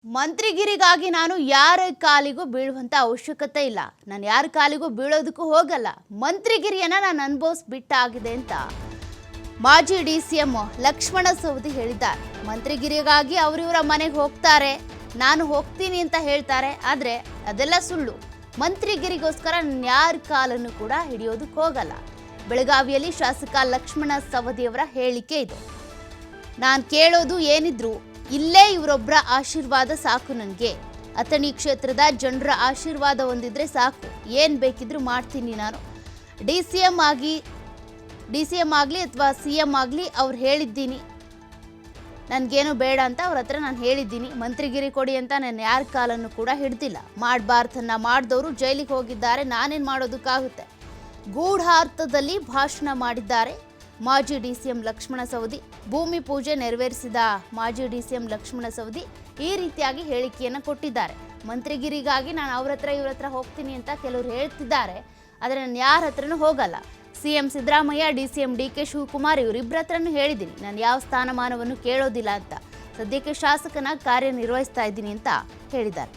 ಮಂತ್ರಿಗಿರಿಗಾಗಿ ನಾನು ಯಾರ ಕಾಲಿಗೂ ಬೀಳುವಂತ ಅವಶ್ಯಕತೆ ಇಲ್ಲ. ನಾನು ಯಾರ ಕಾಲಿಗೂ ಬೀಳೋದಕ್ಕೂ ಹೋಗಲ್ಲ. ಮಂತ್ರಿಗಿರಿಯನ್ನ ನಾನು ಅನುಭವಿಸ್ಬಿಟ್ಟಾಗಿದೆ ಅಂತ ಮಾಜಿ ಡಿಸಿಎಂ ಲಕ್ಷ್ಮಣ ಸವದಿ ಹೇಳಿದ್ದಾರೆ. ಮಂತ್ರಿಗಿರಿಗಾಗಿ ಅವರಿವರ ಮನೆಗೆ ಹೋಗ್ತಾರೆ, ನಾನು ಹೋಗ್ತೀನಿ ಅಂತ ಹೇಳ್ತಾರೆ. ಆದರೆ ಅದೆಲ್ಲ ಸುಳ್ಳು. ಮಂತ್ರಿಗಿರಿಗೋಸ್ಕರ ನಾನು ಯಾರ ಕಾಲನ್ನು ಕೂಡ ಹಿಡಿಯೋದಕ್ಕೆ ಹೋಗಲ್ಲ. ಬೆಳಗಾವಿಯಲ್ಲಿ ಶಾಸಕ ಲಕ್ಷ್ಮಣ ಸವದಿಯವರ ಹೇಳಿಕೆ ಇದು. ನಾನು ಕೇಳೋದು ಏನಿದ್ರು ಇಲ್ಲೇ ಇವರೊಬ್ಬರ ಆಶೀರ್ವಾದ ಸಾಕು. ನನಗೆ ಅಥಣಿ ಕ್ಷೇತ್ರದ ಜನರ ಆಶೀರ್ವಾದ ಹೊಂದಿದ್ರೆ ಸಾಕು, ಏನು ಬೇಕಿದ್ರೂ ಮಾಡ್ತೀನಿ. ನಾನು ಡಿ ಸಿ ಎಂ ಆಗಲಿ ಅಥವಾ ಸಿ ಎಂ ಆಗಲಿ ಅವ್ರು ಹೇಳಿದ್ದೀನಿ, ನನಗೇನು ಬೇಡ ಅಂತ ಅವ್ರ ಹತ್ರ ನಾನು ಹೇಳಿದ್ದೀನಿ. ಮಂತ್ರಿಗಿರಿ ಕೊಡಿ ಅಂತ ನಾನು ಯಾರ ಕಾಲನ್ನು ಕೂಡ ಹಿಡ್ದಿಲ್ಲ. ಮಾಡಬಾರ್ದನ್ನ ಮಾಡಿದವರು ಜೈಲಿಗೆ ಹೋಗಿದ್ದಾರೆ, ನಾನೇನು ಮಾಡೋದಕ್ಕಾಗುತ್ತೆ. ಗೂಢಾರ್ಥದಲ್ಲಿ ಭಾಷಣ ಮಾಡಿದ್ದಾರೆ ಮಾಜಿ ಡಿಸಿಎಂ ಲಕ್ಷ್ಮಣ ಸವದಿ. ಭೂಮಿ ಪೂಜೆ ನೆರವೇರಿಸಿದ ಮಾಜಿ ಡಿಸಿಎಂ ಲಕ್ಷ್ಮಣ ಸವದಿ ಈ ರೀತಿಯಾಗಿ ಹೇಳಿಕೆಯನ್ನು ಕೊಟ್ಟಿದ್ದಾರೆ. ಮಂತ್ರಿಗಿರಿಗಾಗಿ ನಾನು ಅವ್ರ ಹತ್ರ ಇವ್ರ ಹತ್ರ ಹೋಗ್ತೀನಿ ಅಂತ ಕೆಲವರು ಹೇಳ್ತಿದ್ದಾರೆ, ಆದರೆ ನಾನು ಯಾರ ಹತ್ರನೂ ಹೋಗಲ್ಲ. CM Siddaramaiah, DCM D K. Shivakumar ಇವರಿಬ್ಬರ ಹತ್ರನೂ ಹೇಳಿದ್ದೀನಿ, ನಾನು ಯಾವ ಸ್ಥಾನಮಾನವನ್ನು ಕೇಳೋದಿಲ್ಲ ಅಂತ. ಸದ್ಯಕ್ಕೆ ಶಾಸಕನಾಗಿ ಕಾರ್ಯನಿರ್ವಹಿಸ್ತಾ ಇದ್ದೀನಿ ಅಂತ ಹೇಳಿದ್ದಾರೆ.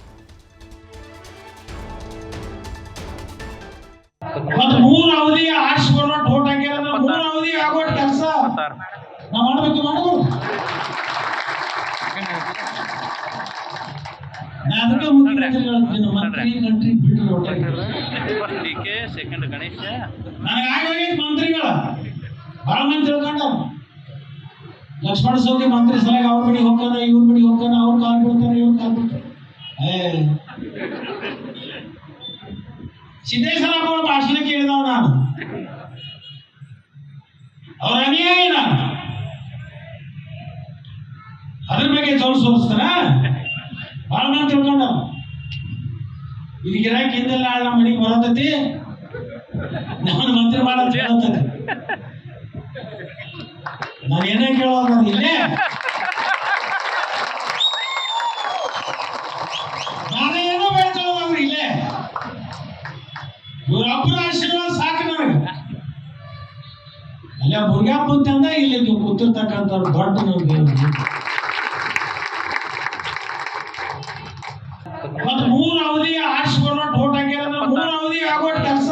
ಮೂರು ಅವಧಿ ಆರಿಸ್ಕೊಂಡು ಓಟ್ ಹಾಕ್ಯಾರ. ಮೂರು ಅವಧಿ ಆಗೋಟ್ ಕೆಲಸ ನಾವು ಮಾಡಬೇಕು. ನಾನು ಮುಖ್ಯಮಂತ್ರಿಗಳು ಮಂತ್ರಿ ಕಂಟ್ರಿ ಬಿಟ್ಟು ನನಗಾಗಲಿ ಮಂತ್ರಿಗಳ ಬಹಳ ಮಂದಿ ತಿಳ್ಕೊಂಡ ಲಕ್ಷ್ಮಣ ಸವದಿ ಮಂತ್ರಿ ಸಲಗ ಅವ್ರ ಬಳಿ ಹೋಗ್ತಾನೆ, ಇವ್ರ ಬಳಿ ಹೋಗ್ತಾನೆ, ಅವ್ರು ಕಾಲ್ ಬಿಡ್ತಾರೆ, ಇವ್ರು ಕಾಲ್ ಬಿಡ್ತಾರೆ. ಸಿದ್ದೇಶ್ವರ ಅವರ ಭಾಷಣ ಕೇಳಿದವ ನಾನು, ಅವ್ರ ಅನ್ಯಾಯ ನಾನು ಅದ್ರ ಬಗ್ಗೆ ತೋರಿಸ್ತಾನ. ಬಹಳ ಮಂದಿ ತಿಳ್ಕೊಂಡ ಈಗ ಗಿರಾಕಿ ಹಿಂದೆಲ್ಲ ನಮ್ಮ ಮನೆಗೆ ಬರತೈತಿ, ನಮ್ಮನ್ನ ಮಂತ್ರಿ ಮಾಡೋದು ಕೇಳತೈತಿ. ನಾನು ಏನೇ ಕೇಳೋದು ಇಲ್ಲೇ ನಾನು ಏನೋ ಬೇಡ್ಕೊಳ್ಳೋದು ಇಲ್ಲೇ ಇವರೊಬ್ಬರ ಆಶೀರ್ವಾದ ಸಾಕು ನನಗೆ. ಅಲ್ಲ ಮುರುಗಪ್ಪ ಅಂತಂದ ಇಲ್ಲಿ ಕೂತಿರ್ತಕ್ಕಂಥವ್ರು ದೊಡ್ಡ ನಮ್ಗೆ ಮೂರು ಅವಧಿ ಆರಿಸ್ಕೊಂಡು ಓಟ್ ಹಾಕ್ಯಾರ. ಮೂರು ಅವಧಿ ಆಗೋಟ್ ಕೆಲಸ